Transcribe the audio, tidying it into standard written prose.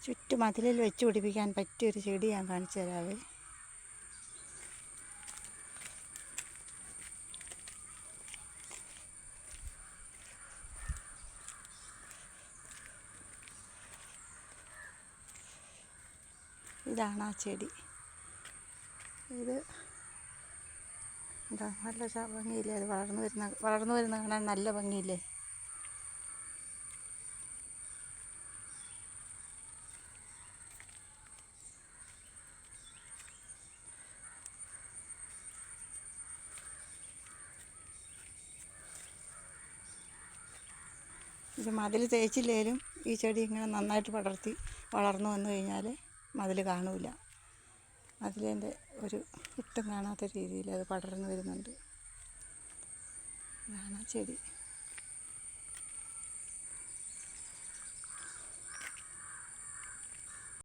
ചുറ്റുമതിലിൽ വെച്ച് പിടിപ്പിക്കാൻ പറ്റിയൊരു ചെടി ഞാൻ കാണിച്ചു തരാവേ. ഇതാണ് ആ ചെടി. ഇത് എന്താ നല്ല ഭംഗിയില്ലേ? അത് വളർന്നു വരുന്ന കാണാൻ നല്ല ഭംഗിയില്ലേ? ഇത് മതിൽ തേച്ചില്ലേലും ഈ ചെടി ഇങ്ങനെ നന്നായിട്ട് വളർന്നു വന്നു കഴിഞ്ഞാൽ മതിൽ കാണൂല. മതിലിൻ്റെ ഒട്ടും കാണാത്ത രീതിയിൽ അത് പടർന്നു വരുന്നുണ്ട്. ഇതാണ് ചെടി.